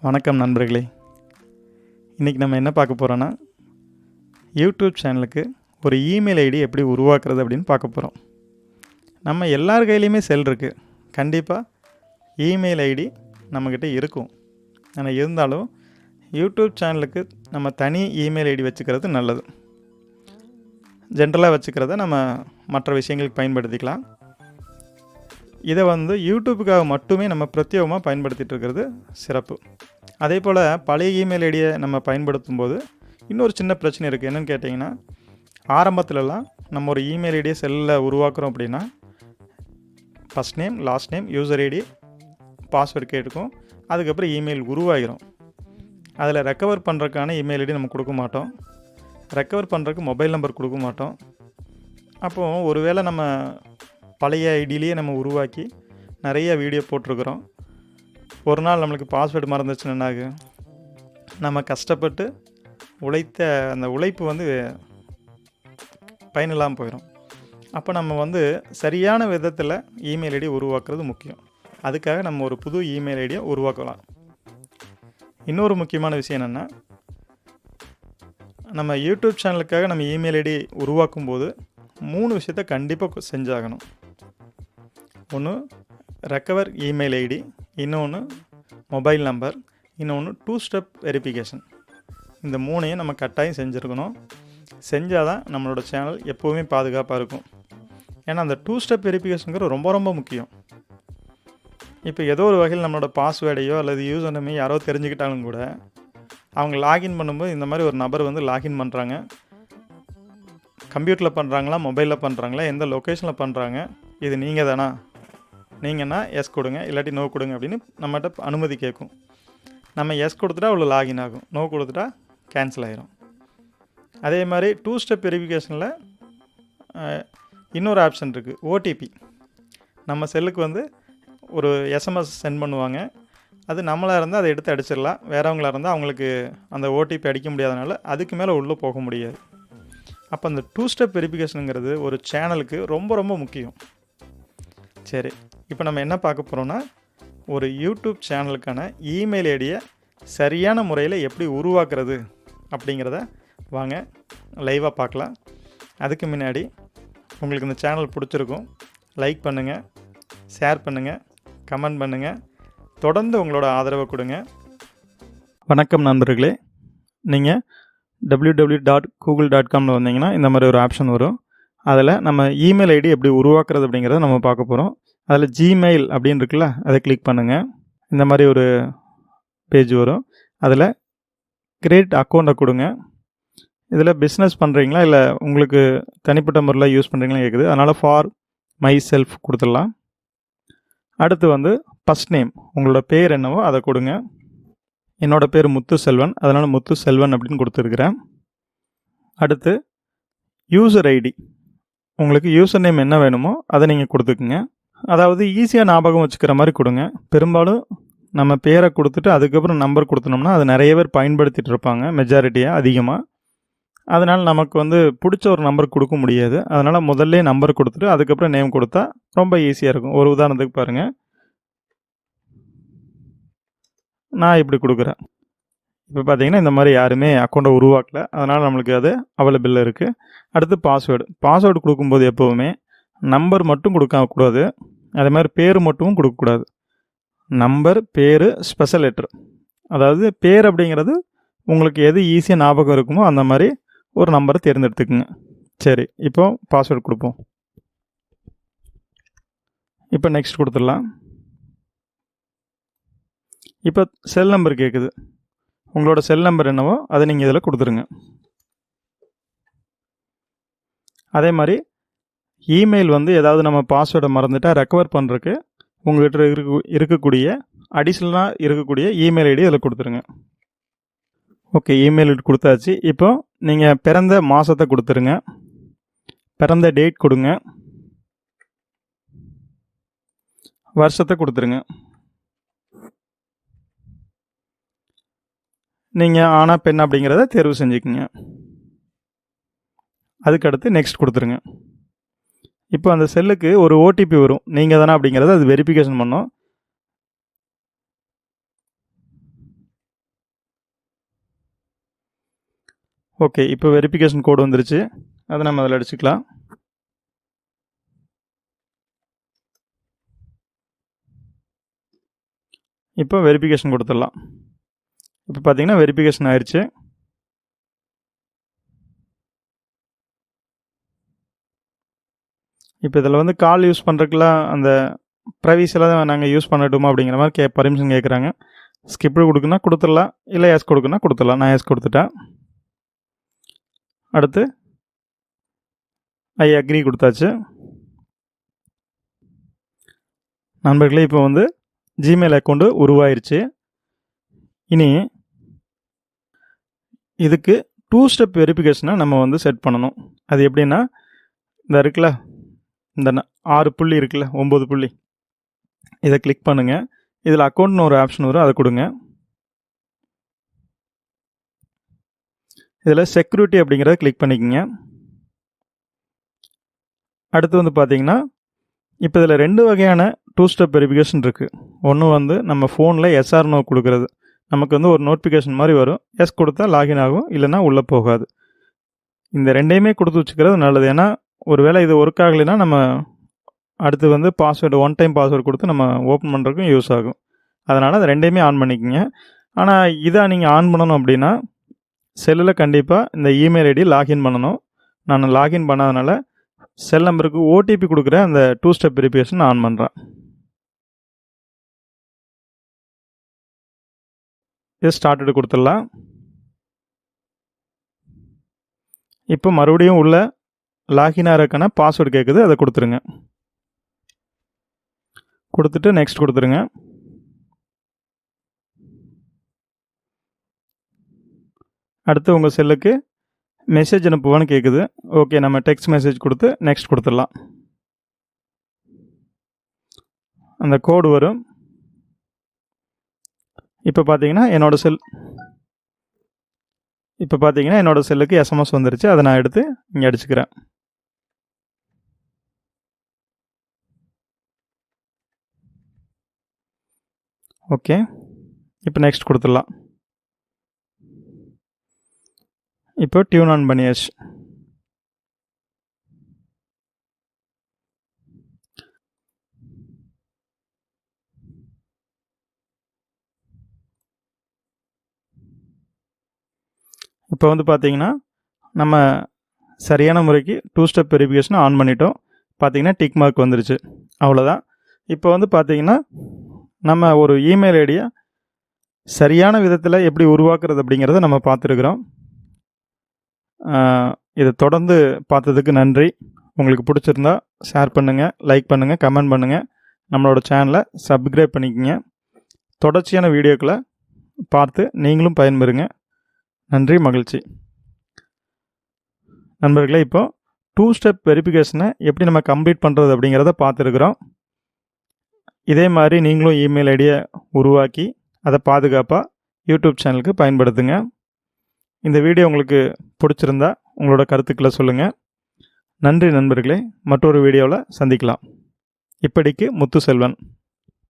வணக்கம் நண்பர்களே. இன்றைக்கி நம்ம என்ன பார்க்க போகிறோன்னா, யூடியூப் சேனலுக்கு ஒரு இமெயில் ஐடி எப்படி உருவாக்குறது அப்படின்னு பார்க்க போகிறோம். நம்ம எல்லார் கையிலையுமே செல் இருக்குது. கண்டிப்பாக இமெயில் ஐடி நம்மக்கிட்ட இருக்கும். ஆனால் இருந்தாலும் யூடியூப் சேனலுக்கு நம்ம தனி இமெயில் ஐடி வச்சுக்கிறது நல்லது. ஜென்ரலாக வச்சுக்கிறத நம்ம மற்ற விஷயங்களுக்கு பயன்படுத்திக்கலாம். இதை யூடியூப்புக்காக மட்டுமே நம்ம பிரத்யேகமாக பயன்படுத்திகிட்டு இருக்கிறது சிறப்பு. அதே போல் பழைய இமெயில் ஐடியை நம்ம பயன்படுத்தும் போது இன்னொரு சின்ன பிரச்சனை இருக்குது. என்னென்னு கேட்டிங்கன்னா, ஆரம்பத்துலலாம் நம்ம ஒரு இமெயில் ஐடியை செல்லில் உருவாக்குறோம் அப்படின்னா, first name, last name, user ID, password கேட்டுக்கும். அதுக்கப்புறம் இமெயில் உருவாகிரும். அதில் ரெக்கவர் பண்ணுறதுக்கான இமெயில் ஐடி நம்ம கொடுக்க மாட்டோம். ரெக்கவர் பண்ணுறதுக்கு மொபைல் நம்பர் கொடுக்க மாட்டோம். அப்போது ஒருவேளை நம்ம பழைய ஐடியிலேயே நம்ம உருவாக்கி நிறைய வீடியோ போட்டிருக்கிறோம். ஒரு நாள் நம்மளுக்கு பாஸ்வேர்டு மறந்துச்சுன்னா நம்ம கஷ்டப்பட்டு உழைத்த அந்த உழைப்பு பயனில்லாமல் போயிடும். அப்போ நம்ம சரியான விதத்தில் இமெயில் ஐடி உருவாக்குறது முக்கியம். அதுக்காக நம்ம ஒரு புது இமெயில் ஐடியை உருவாக்கலாம். இன்னொரு முக்கியமான விஷயம் என்னென்னா, நம்ம யூடியூப் சேனலுக்காக நம்ம இமெயில் ஐடி உருவாக்கும் போது 3 விஷயத்தை கண்டிப்பாக செஞ்சாகணும். ஒன்று ரெக்கவர் இமெயில் ஐடி, இன்னொன்று மொபைல் நம்பர், இன்னொன்று 2 ஸ்டெப் வெரிஃபிகேஷன். இந்த 3ஐயும் நம்ம கட்டாயம் செஞ்சுருக்கணும். செஞ்சால் தான் நம்மளோட சேனல் எப்போவுமே பாதுகாப்பாக இருக்கும். ஏன்னா அந்த 2 ஸ்டெப் வெரிஃபிகேஷனுங்கிறது ரொம்ப ரொம்ப முக்கியம். இப்போ ஏதோ ஒரு வகையில் நம்மளோட பாஸ்வேர்டையோ அல்லது யூசர் நேமையோ யாரோ தெரிஞ்சுக்கிட்டாலும் கூட, அவங்க லாகின் பண்ணும்போது இந்த மாதிரி ஒரு நபர் லாகின் பண்ணுறாங்க. கம்ப்யூட்டரில் பண்ணுறாங்களா, மொபைலில் பண்ணுறாங்களா, எந்த லொக்கேஷனில் பண்ணுறாங்க, இது நீங்கள் தானா, நீங்கன்னா எஸ் கொடுங்க, இல்லாட்டி நோ கொடுங்க அப்படின்னு நம்மகிட்ட அனுமதி கேட்கும். நம்ம எஸ் கொடுத்துட்டா அவ்வளோ லாகின் ஆகும், நோ கொடுத்துட்டா கேன்சல் ஆகிரும். அதே மாதிரி 2 ஸ்டெப் வெரிஃபிகேஷனில் இன்னொரு ஆப்ஷன் இருக்குது, ஓடிபி. நம்ம செல்லுக்கு ஒரு எஸ்எம்எஸ் சென்ட் பண்ணுவாங்க. அது நம்மளாக இருந்தால் அதை எடுத்து அடிச்சிடலாம். வேறவங்களாக இருந்தால் அவங்களுக்கு அந்த ஓடிபி அடிக்க முடியாதனால அதுக்கு மேலே உள்ளே போக முடியாது. அப்போ அந்த 2 ஸ்டெப் வெரிஃபிகேஷனுங்கிறது ஒரு சேனலுக்கு ரொம்ப ரொம்ப முக்கியம். சரி, இப்போ நம்ம என்ன பார்க்க போகிறோன்னா, ஒரு யூடியூப் சேனலுக்கான இமெயில் ஐடியை சரியான முறையில் எப்படி உருவாக்குறது அப்படிங்கிறத வாங்க லைவாக பார்க்கலாம். அதுக்கு முன்னாடி உங்களுக்கு இந்த சேனல் பிடிச்சிருக்கும், லைக் பண்ணுங்கள், ஷேர் பண்ணுங்கள், கமெண்ட் பண்ணுங்கள், தொடர்ந்து உங்களோட ஆதரவை கொடுங்க. வணக்கம் நண்பர்களே. நீங்கள் www.google.comல வந்தீங்கன்னா இந்த மாதிரி ஒரு ஆப்ஷன் வரும். அதில் நம்ம இமெயில் ஐடி எப்படி உருவாக்குறது அப்படிங்கிறத நம்ம பார்க்க போகிறோம். அதில் ஜிமெயில் அப்படின்னு இருக்குல்ல, அதை கிளிக் பண்ணுங்கள். இந்த மாதிரி ஒரு பேஜ் வரும். அதில் கிரியேட் அக்கௌண்ட்டை கொடுங்க. இதில் பிஸ்னஸ் பண்ணுறீங்களா இல்லை உங்களுக்கு தனிப்பட்ட முறையில் யூஸ் பண்ணுறீங்களா கேட்குது. அதனால் ஃபார் மை செல்ஃப் கொடுத்துடலாம். அடுத்து ஃபஸ்ட் நேம், உங்களோட பேர் என்னவோ அதை கொடுங்க. என்னோடய பேர் முத்துசெல்வன், அதனால் முத்துசெல்வன் அப்படின்னு கொடுத்துருக்குறேன். அடுத்து யூசர் ஐடி, உங்களுக்கு யூசர் நேம் என்ன வேணுமோ அதை நீங்கள் கொடுத்துக்குங்க. அதாவது ஈஸியாக ஞாபகம் வச்சுக்கிற மாதிரி கொடுங்க. பெரும்பாலும் நம்ம பேரை கொடுத்துட்டு அதுக்கப்புறம் நம்பர் கொடுத்தோம்னா அது நிறைய பேர் பயன்படுத்திகிட்டு இருப்பாங்க, மெஜாரிட்டியாக அதிகமாக. அதனால் நமக்கு பிடிச்ச ஒரு நம்பர் கொடுக்க முடியாது. அதனால் முதல்ல நம்பர் கொடுத்துட்டு அதுக்கப்புறம் நேம் கொடுத்தா ரொம்ப ஈஸியாக இருக்கும். ஒரு உதாரணத்துக்கு பாருங்கள், நான் இப்படி கொடுக்குறேன். இப்போ பார்த்தீங்கன்னா இந்த மாதிரி யாருமே அக்கௌண்ட்டை உருவாக்கலை, அதனால் நம்மளுக்கு அது அவைலபிள் இருக்குது. அடுத்து பாஸ்வேர்டு கொடுக்கும்போது எப்போவுமே நம்பர் மட்டும் கொடுக்கக்கூடாது, அதே மாதிரி பேர் மட்டும் கொடுக்கக்கூடாது. நம்பர், பேர், ஸ்பெஷல் லெட்டர். அதாவது பேர் அப்படிங்கிறது உங்களுக்கு எது ஈஸியாக ஞாபகம் இருக்குமோ அந்த மாதிரி ஒரு நம்பரை தேர்ந்தெடுத்துக்குங்க. சரி, இப்போ பாஸ்வேர்டு கொடுப்போம். இப்போ நெக்ஸ்ட் கொடுத்துடலாம். இப்போ செல் நம்பர் கேட்குது. உங்களோட செல் நம்பர் என்னவோ அதை நீங்கள் இதில் கொடுத்துருங்க. அதே மாதிரி இமெயில் ஏதாவது நம்ம பாஸ்வேர்டை மறந்துட்டால் ரெக்கவர் பண்ணுறதுக்கு உங்கள்கிட்ட இருக்கக்கூடிய அடிஷ்னலாக இருக்கக்கூடிய இமெயில் ஐடி இதில் கொடுத்துருங்க. ஓகே, இமெயில் ஐடி கொடுத்தாச்சு. இப்போ நீங்கள் பிறந்த மாதத்தை கொடுத்துருங்க, பிறந்த டேட் கொடுங்க, வருஷத்தை கொடுத்துருங்க. நீங்கள் ஆனா பெண் அப்படிங்கிறத தேர்வு செஞ்சுக்குங்க. அதுக்கடுத்து நெக்ஸ்ட் கொடுத்துருங்க. இப்போ அந்த செல்லுக்கு ஒரு ஓடிபி வரும், நீங்கள் தானே அப்படிங்கிறத அது வெரிஃபிகேஷன் பண்ணோம். ஓகே, இப்போ வெரிஃபிகேஷன் கோடு வந்துருச்சு. அதை நம்ம அதில் அடிச்சுக்கலாம். இப்போ வெரிஃபிகேஷன் கொடுத்துடலாம். இப்போ பார்த்தீங்கன்னா வெரிஃபிகேஷன் ஆயிடுச்சு. இப்போ இதில் வந்து கால் யூஸ் பண்ணுறதுக்குலாம் அந்த ப்ரைவசியெல்லாம் நாங்கள் யூஸ் பண்ணட்டுமா அப்படிங்கிற மாதிரி பர்மிஷன் கேட்குறாங்க. ஸ்கிப்டு கொடுக்குன்னா கொடுத்துடலாம், இல்லை எஸ் கொடுக்குன்னா கொடுத்துடலாம். நான் எஸ் கொடுத்துட்டேன். அடுத்து ஐ அக்ரி கொடுத்தாச்சு. நண்பர்களே, இப்போ வந்து ஜிமெயில் அக்கௌண்ட்டு உருவாயிருச்சு. இனி இதுக்கு 2 ஸ்டெப் வெரிஃபிகேஷனை நம்ம வந்து செட் பண்ணணும். அது எப்படின்னா, இந்த இருக்குல்ல, இந்த 6 புள்ளி இருக்குல்ல, 9 புள்ளி, இதை கிளிக் பண்ணுங்கள். இதில் அக்கௌண்ட்னு ஒரு ஆப்ஷன் வரும், அதை கொடுங்க. இதில் செக்யூரிட்டி அப்படிங்கிறத கிளிக் பண்ணிக்கோங்க. அடுத்து வந்து பார்த்தீங்கன்னா, இப்போ இதில் 2 வகையான 2 ஸ்டெப் வெரிஃபிகேஷன் இருக்குது. ஒன்று வந்து நம்ம ஃபோனில் எஸ்ஆர் நோ கொடுக்குறது. நமக்கு வந்து ஒரு நோட்டிஃபிகேஷன் மாதிரி வரும். எஸ் கொடுத்தா லாகின் ஆகும், இல்லைனா உள்ளே போகாது. இந்த ரெண்டையுமே கொடுத்து வச்சுக்கிறது நல்லது. ஏன்னா ஒரு வேளை இது ஒர்க் ஆகலைன்னா நம்ம அடுத்து வந்து பாஸ்வேர்டு, ஒன் டைம் பாஸ்வேர்டு கொடுத்து நம்ம ஓப்பன் பண்ணுறதுக்கும் யூஸ் ஆகும். அதனால் அது ரெண்டையுமே ஆன் பண்ணிக்கோங்க. ஆனால் இதை நீங்கள் ஆன் பண்ணணும் அப்படின்னா செல்லில் கண்டிப்பாக இந்த இமெயில் ஐடி லாகின் பண்ணணும். நான் லாகின் பண்ணாதனால செல் நம்பருக்கு ஓடிபி கொடுக்குற அந்த 2 ஸ்டெப் வெரிஃபிகேஷன் ஆன் பண்ணுறேன். இது ஸ்டார்டட் கொடுத்துடலாம். இப்போ மறுபடியும் உள்ள லாகின் ஆகிறதுக்கான பாஸ்வேர்டு கேட்குது, அதை கொடுத்துருங்க. கொடுத்துட்டு நெக்ஸ்ட் கொடுத்துருங்க. அடுத்து உங்கள் செல்லுக்கு மெசேஜ் அனுப்புவான்னு கேட்குது. ஓகே, நம்ம டெக்ஸ்ட் மெசேஜ் கொடுத்து நெக்ஸ்ட் கொடுத்துடலாம். அந்த கோடு வரும். இப்போ பார்த்தீங்கன்னா என்னோடய செல்லுக்கு எஸ்எம்எஸ் வந்துருச்சு. அதை நான் எடுத்து இங்கே அடிச்சுக்கிறேன். ஓகே, இப்போ நெக்ஸ்ட் கொடுத்துடலாம். இப்போ டியூன் ஆன் பண்ணியாச்சு. இப்போ வந்து பார்த்தீங்கன்னா நம்ம சரியான முறைக்கு 2 ஸ்டெப் வெரிஃபிகேஷனை ஆன் பண்ணிட்டோம். பார்த்தீங்கன்னா டிக் மார்க் வந்துருச்சு. அவ்வளோதான். இப்போ வந்து பார்த்தீங்கன்னா நம்ம ஒரு இமெயில் ஐடியை சரியான விதத்தில் எப்படி உருவாக்குறது அப்படிங்கிறத நம்ம பார்த்துருக்குறோம். இதை தொடர்ந்து பார்த்ததுக்கு நன்றி. உங்களுக்கு பிடிச்சிருந்தா ஷேர் பண்ணுங்கள், லைக் பண்ணுங்கள், கமெண்ட் பண்ணுங்கள். நம்மளோட சேனலை சப்ஸ்கிரைப் பண்ணிக்கோங்க. தொடர்ச்சியான வீடியோக்களை பார்த்து நீங்களும் பயன்பெறுங்க. நன்றி, மகிழ்ச்சி. நண்பர்களே, இப்போ 2 ஸ்டெப் வெரிஃபிகேஷனை எப்படி நம்ம கம்ப்ளீட் பண்ணுறது அப்படிங்கிறத பார்த்துருக்குறோம். இதே மாதிரி நீங்களும் இமெயில் ஐடியை உருவாக்கி அதை பாதுகாப்பாக யூடியூப் சேனலுக்கு பயன்படுத்துங்க. இந்த வீடியோ உங்களுக்கு பிடிச்சிருந்தா உங்களோட கருத்துக்களை சொல்லுங்கள். நன்றி நண்பர்களே. மற்றொரு வீடியோவில் சந்திக்கலாம். இப்படிக்கு முத்துசெல்வன்.